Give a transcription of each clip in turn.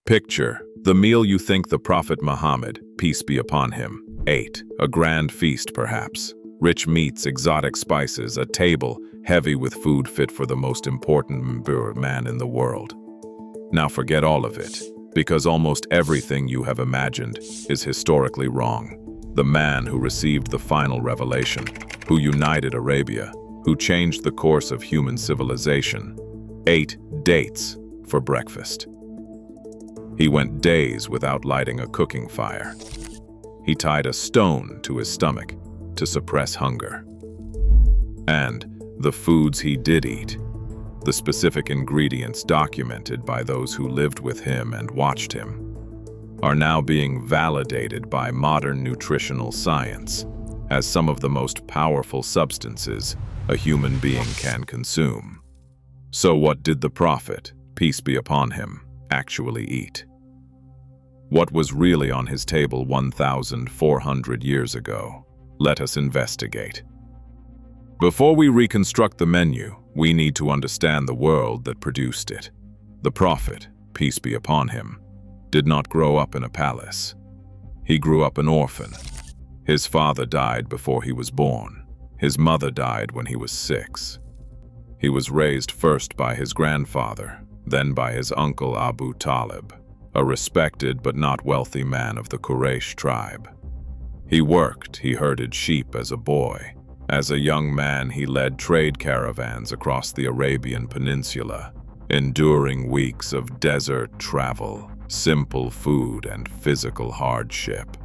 Picture the meal you think the Prophet Muhammad, peace be upon him, ate. A grand feast, perhaps. Rich meats, exotic spices, a table heavy with food fit for the most important man in the world. Now forget all of it, because almost everything you have imagined is historically wrong. The man who received the final revelation, who united Arabia, who changed the course of human civilization, ate dates for breakfast. He went days without lighting a cooking fire. He tied a stone to his stomach to suppress hunger. And the foods he did eat, the specific ingredients documented by those who lived with him and watched him, are now being validated by modern nutritional science as some of the most powerful substances a human being can consume. So what did the Prophet, peace be upon him, actually eat? What was really on his table 1,400 years ago? Let us investigate. Before we reconstruct the menu, we need to understand the world that produced it. The Prophet, peace be upon him, did not grow up in a palace. He grew up an orphan. His father died before he was born. His mother died when he was 6. He was raised first by his grandfather, then by his uncle Abu Talib, a respected but not wealthy man of the Quraysh tribe. He worked, he herded sheep as a boy. As a young man, he led trade caravans across the Arabian Peninsula, enduring weeks of desert travel, simple food, and physical hardship.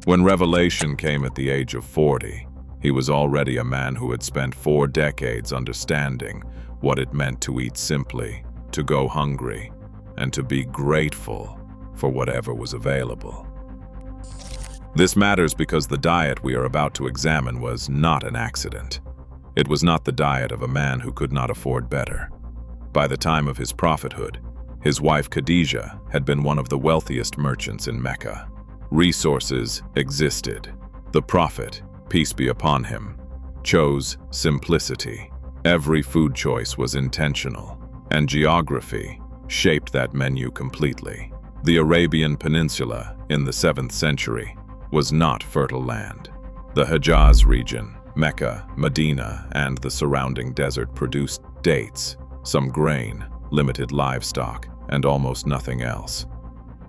When revelation came at the age of 40, he was already a man who had spent 4 decades understanding what it meant to eat simply, to go hungry, and to be grateful for whatever was available. This matters because the diet we are about to examine was not an accident. It was not the diet of a man who could not afford better. By the time of his prophethood, his wife Khadijah had been one of the wealthiest merchants in Mecca. Resources existed. The Prophet, peace be upon him, chose simplicity. Every food choice was intentional, and geography shaped that menu completely. The Arabian Peninsula, in the 7th century, was not fertile land. The Hijaz region, Mecca, Medina, and the surrounding desert produced dates, some grain, limited livestock, and almost nothing else.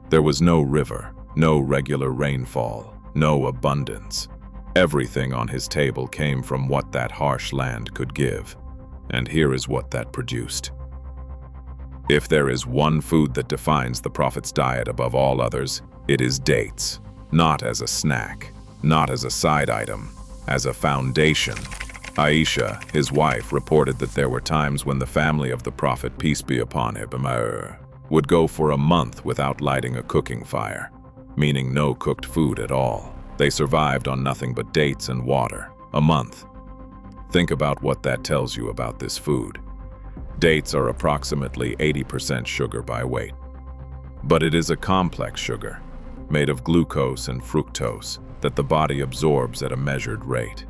There was no river, no regular rainfall, no abundance. Everything on his table came from what that harsh land could give, and here is what that produced. If there is one food that defines the Prophet's diet above all others, it is dates. Not as a snack, not as a side item, as a foundation. Aisha, his wife, reported that there were times when the family of the Prophet, peace be upon him, would go for a month without lighting a cooking fire, meaning no cooked food at all. They survived on nothing but dates and water. A month. Think about what that tells you about this food. Dates are approximately 80% sugar by weight. But it is a complex sugar, made of glucose and fructose, that the body absorbs at a measured rate.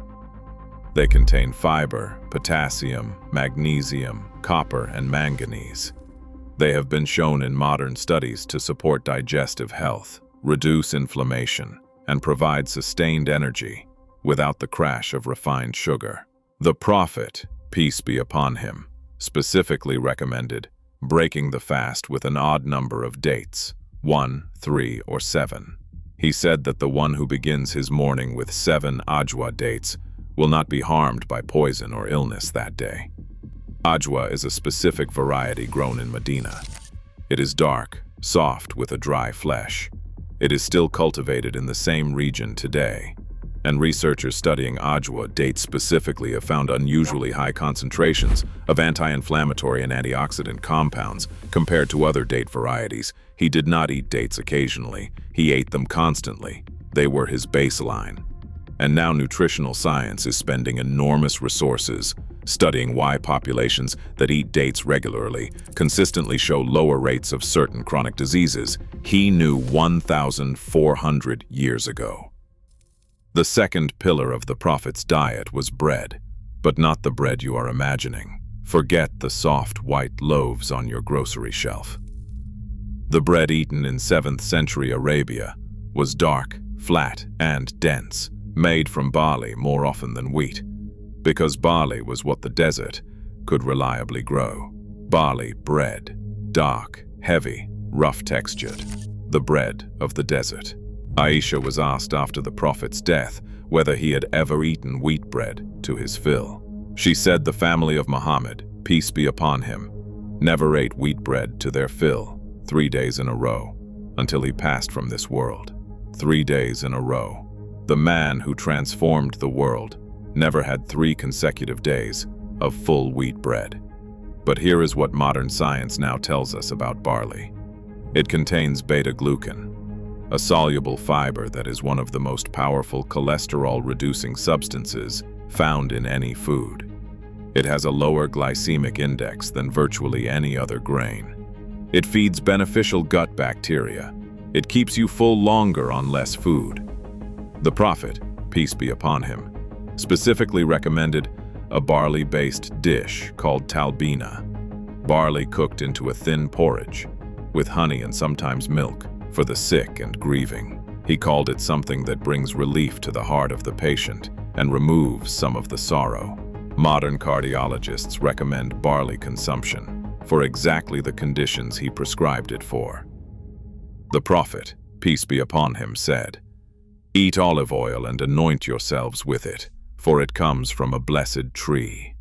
They contain fiber, potassium, magnesium, copper, and manganese. They have been shown in modern studies to support digestive health, reduce inflammation, and provide sustained energy without the crash of refined sugar. The Prophet, peace be upon him, specifically recommended breaking the fast with an odd number of dates, 1, 3, or 7. He said that the one who begins his morning with 7 ajwa dates will not be harmed by poison or illness that day. Ajwa is a specific variety grown in Medina. It is dark, soft, with a dry flesh. It is still cultivated in the same region today, and researchers studying ajwa dates specifically have found unusually high concentrations of anti-inflammatory and antioxidant compounds compared to other date varieties. He did not eat dates occasionally, he ate them constantly. They were his baseline. And now nutritional science is spending enormous resources studying why populations that eat dates regularly consistently show lower rates of certain chronic diseases. He knew 1,400 years ago. The second pillar of the Prophet's diet was bread, but not the bread you are imagining. Forget the soft white loaves on your grocery shelf. The bread eaten in 7th century Arabia was dark, flat, and dense, made from barley more often than wheat, because barley was what the desert could reliably grow. Barley bread, dark, heavy, rough-textured, the bread of the desert. Aisha was asked after the Prophet's death whether he had ever eaten wheat bread to his fill. She said the family of Muhammad, peace be upon him, never ate wheat bread to their fill 3 days in a row until he passed from this world. 3 days in a row. The man who transformed the world never had 3 consecutive days of full wheat bread. But here is what modern science now tells us about barley. It contains beta-glucan, a soluble fiber that is one of the most powerful cholesterol-reducing substances found in any food. It has a lower glycemic index than virtually any other grain. It feeds beneficial gut bacteria. It keeps you full longer on less food. The Prophet, peace be upon him, specifically recommended a barley-based dish called talbina, barley cooked into a thin porridge, with honey and sometimes milk, for the sick and grieving. He called it something that brings relief to the heart of the patient and removes some of the sorrow. Modern cardiologists recommend barley consumption for exactly the conditions he prescribed it for. The Prophet, peace be upon him, said, "Eat olive oil and anoint yourselves with it, for it comes from a blessed tree."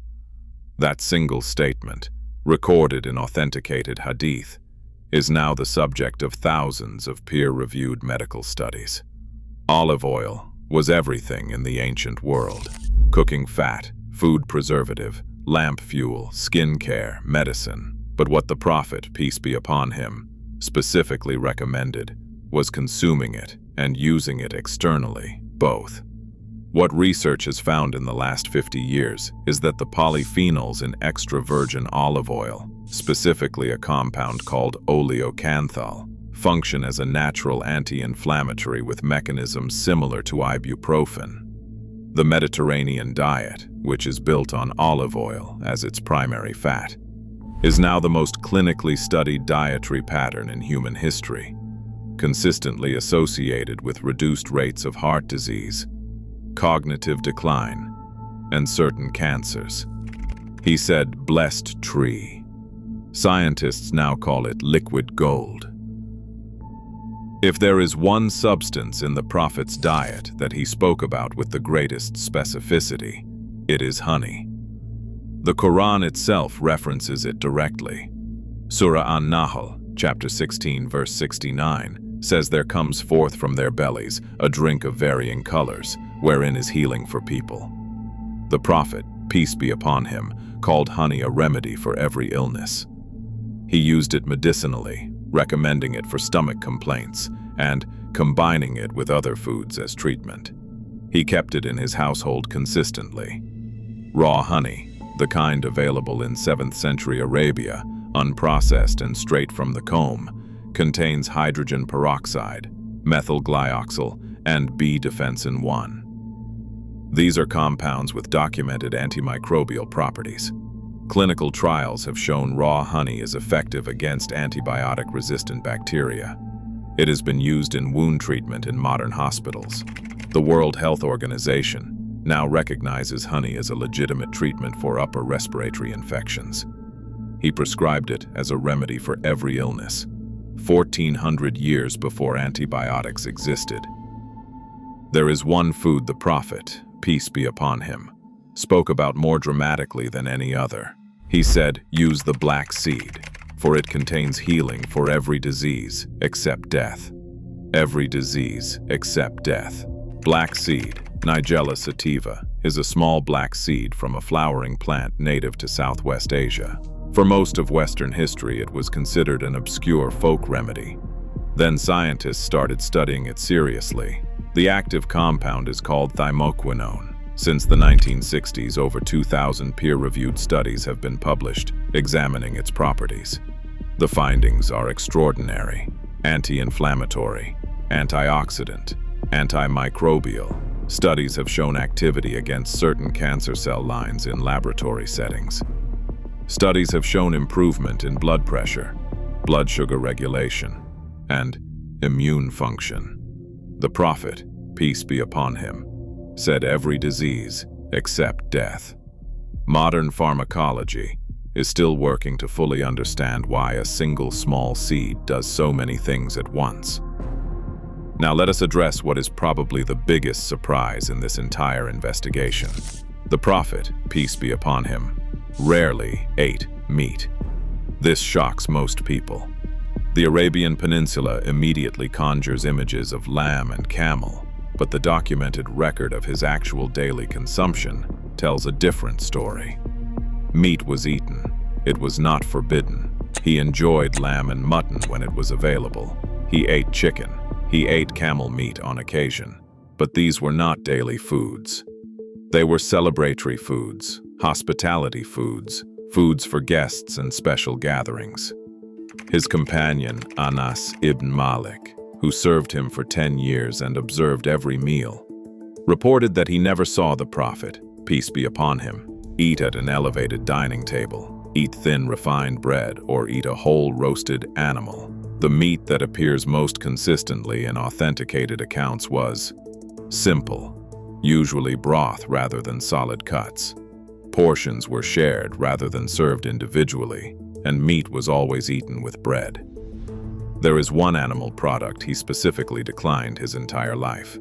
That single statement, recorded in authenticated hadith, is now the subject of thousands of peer-reviewed medical studies. Olive oil was everything in the ancient world: cooking fat, food preservative, lamp fuel, skin care, medicine. But what the Prophet, peace be upon him, specifically recommended was consuming it and using it externally, both. What research has found in the last 50 years is that the polyphenols in extra virgin olive oil, specifically a compound called oleocanthal, function as a natural anti-inflammatory with mechanisms similar to ibuprofen. The Mediterranean diet, which is built on olive oil as its primary fat, is now the most clinically studied dietary pattern in human history, consistently associated with reduced rates of heart disease, cognitive decline, and certain cancers. He said, "Blessed tree." Scientists now call it liquid gold. If there is one substance in the Prophet's diet that he spoke about with the greatest specificity, it is honey. The Quran itself references it directly. Surah An-Nahl, chapter 16, verse 69, says there comes forth from their bellies a drink of varying colors, wherein is healing for people. The Prophet, peace be upon him, called honey a remedy for every illness. He used it medicinally, recommending it for stomach complaints, and combining it with other foods as treatment. He kept it in his household consistently. Raw honey, the kind available in 7th century Arabia, unprocessed and straight from the comb, contains hydrogen peroxide, methyl glyoxal, and B-defensin 1. These are compounds with documented antimicrobial properties. Clinical trials have shown raw honey is effective against antibiotic-resistant bacteria. It has been used in wound treatment in modern hospitals. The World Health Organization now recognizes honey as a legitimate treatment for upper respiratory infections. He prescribed it as a remedy for every illness, 1400 years before antibiotics existed. There is one food the Prophet, peace be upon him, spoke about more dramatically than any other. He said, "Use the black seed, for it contains healing for every disease except death." Every disease except death. Black seed, Nigella sativa, is a small black seed from a flowering plant native to Southwest Asia. For most of Western history, it was considered an obscure folk remedy. Then scientists started studying it seriously. The active compound is called thymoquinone. Since the 1960s, over 2,000 peer-reviewed studies have been published examining its properties. The findings are extraordinary: anti-inflammatory, antioxidant, antimicrobial. Studies have shown activity against certain cancer cell lines in laboratory settings. Studies have shown improvement in blood pressure, blood sugar regulation, and immune function. The Prophet, peace be upon him, said every disease except death. Modern pharmacology is still working to fully understand why a single small seed does so many things at once. Now let us address what is probably the biggest surprise in this entire investigation. The Prophet, peace be upon him, rarely ate meat. This shocks most people. The Arabian Peninsula immediately conjures images of lamb and camel, but the documented record of his actual daily consumption tells a different story. Meat was eaten. It was not forbidden. He enjoyed lamb and mutton when it was available. He ate chicken. He ate camel meat on occasion. But these were not daily foods. They were celebratory foods, hospitality foods, foods for guests and special gatherings. His companion, Anas ibn Malik, who served him for 10 years and observed every meal, reported that he never saw the Prophet, peace be upon him, eat at an elevated dining table, eat thin refined bread, or eat a whole roasted animal. The meat that appears most consistently in authenticated accounts was simple, usually broth rather than solid cuts. Portions were shared rather than served individually, and meat was always eaten with bread. There is one animal product he specifically declined his entire life: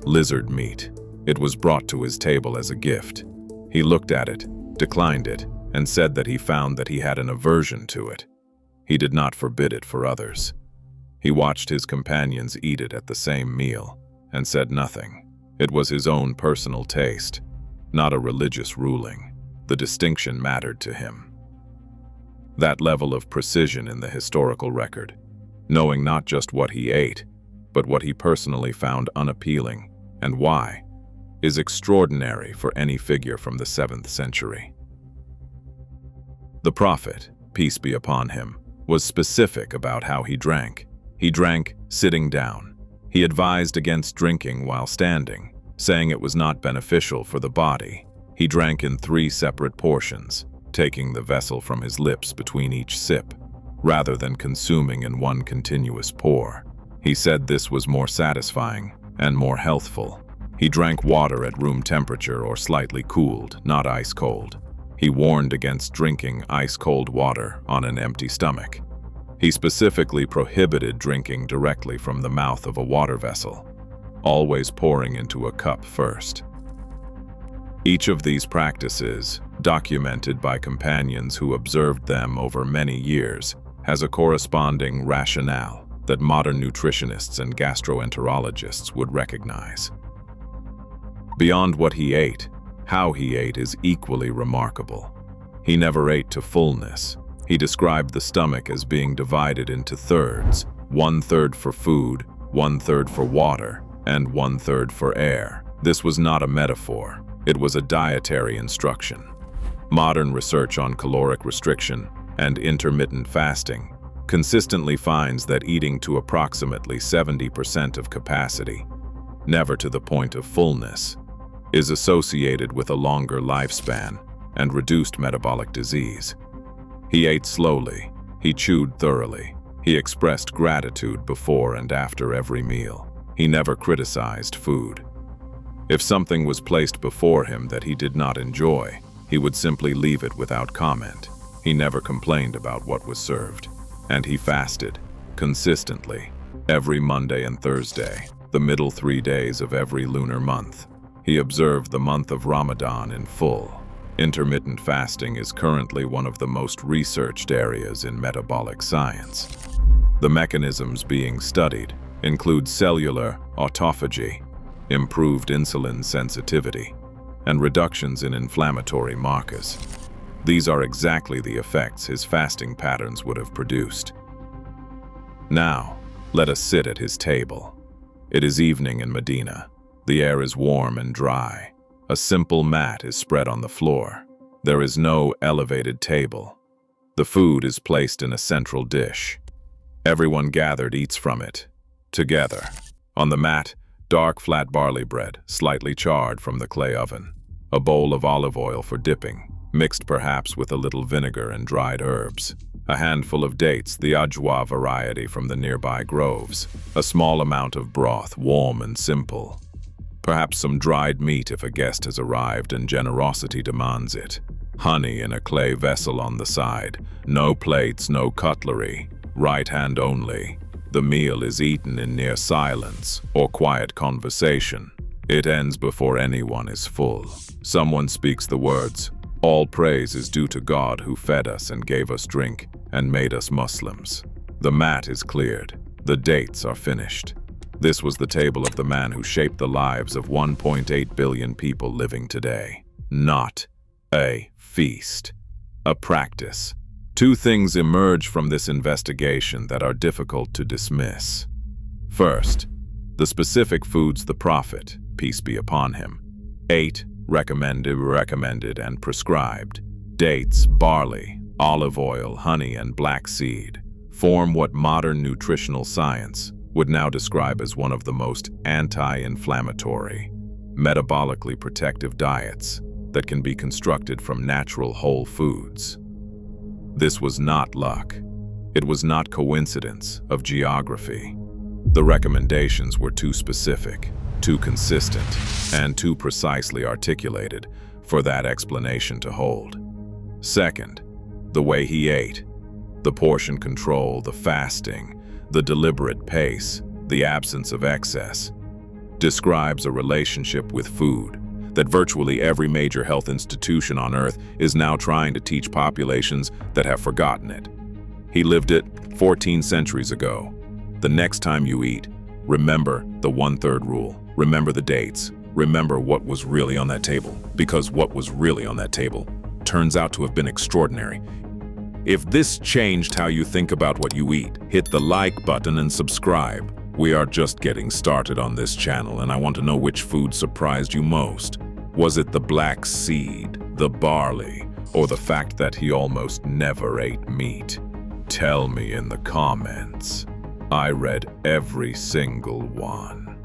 lizard meat. It was brought to his table as a gift. He looked at it, declined it, and said that he found that he had an aversion to it. He did not forbid it for others. He watched his companions eat it at the same meal and said nothing. It was his own personal taste, not a religious ruling. The distinction mattered to him. That level of precision in the historical record, knowing not just what he ate, but what he personally found unappealing and why, is extraordinary for any figure from the 7th century. The Prophet, peace be upon him, was specific about how he drank. He drank sitting down. He advised against drinking while standing, saying it was not beneficial for the body. He drank in 3 separate portions, taking the vessel from his lips between each sip, rather than consuming in one continuous pour. He said this was more satisfying and more healthful. He drank water at room temperature or slightly cooled, not ice cold. He warned against drinking ice-cold water on an empty stomach. He specifically prohibited drinking directly from the mouth of a water vessel, always pouring into a cup first. Each of these practices, documented by companions who observed them over many years, has a corresponding rationale that modern nutritionists and gastroenterologists would recognize. Beyond what he ate, how he ate is equally remarkable. He never ate to fullness. He described the stomach as being divided into thirds, 1/3 for food, 1/3 for water, and 1/3 for air. This was not a metaphor. It was a dietary instruction. Modern research on caloric restriction and intermittent fasting consistently finds that eating to approximately 70% of capacity, never to the point of fullness, is associated with a longer lifespan and reduced metabolic disease. He ate slowly. He chewed thoroughly. He expressed gratitude before and after every meal. He never criticized food. If something was placed before him that he did not enjoy, he would simply leave it without comment. He never complained about what was served. And he fasted, consistently, every Monday and Thursday, the middle 3 days of every lunar month. He observed the month of Ramadan in full. Intermittent fasting is currently one of the most researched areas in metabolic science. The mechanisms being studied include cellular autophagy, improved insulin sensitivity, and reductions in inflammatory markers. These are exactly the effects his fasting patterns would have produced. Now, let us sit at his table. It is evening in Medina. The air is warm and dry. A simple mat is spread on the floor. There is no elevated table. The food is placed in a central dish. Everyone gathered eats from it, together. On the mat, dark flat barley bread, slightly charred from the clay oven. A bowl of olive oil for dipping. mixed perhaps with a little vinegar and dried herbs. A handful of dates, the ajwa variety from the nearby groves. A small amount of broth, warm and simple. Perhaps some dried meat if a guest has arrived and generosity demands it. Honey in a clay vessel on the side. No plates, no cutlery. Right hand only. The meal is eaten in near silence or quiet conversation. It ends before anyone is full. Someone speaks the words, "All praise is due to God who fed us and gave us drink and made us Muslims." The mat is cleared. The dates are finished. This was the table of the man who shaped the lives of 1.8 billion people living today. Not a feast, a practice. Two things emerge from this investigation that are difficult to dismiss. First, the specific foods the Prophet, peace be upon him, ate, recommended and prescribed. Dates, barley, olive oil, honey, and black seed form what modern nutritional science would now describe as one of the most anti-inflammatory, metabolically protective diets that can be constructed from natural whole foods. This was not luck. It was not coincidence of geography. The recommendations were too specific, too consistent, and too precisely articulated for that explanation to hold. Second, the way he ate. The portion control, the fasting, the deliberate pace, the absence of excess, describes a relationship with food that virtually every major health institution on Earth is now trying to teach populations that have forgotten it. He lived it 14 centuries ago. The next time you eat, remember the 1/3 rule. Remember the dates. Remember what was really on that table, because what was really on that table turns out to have been extraordinary. If this changed how you think about what you eat, hit the like button and subscribe. We are just getting started on this channel, and I want to know which food surprised you most. Was it the black seed, the barley, or the fact that he almost never ate meat? Tell me in the comments. I read every single one.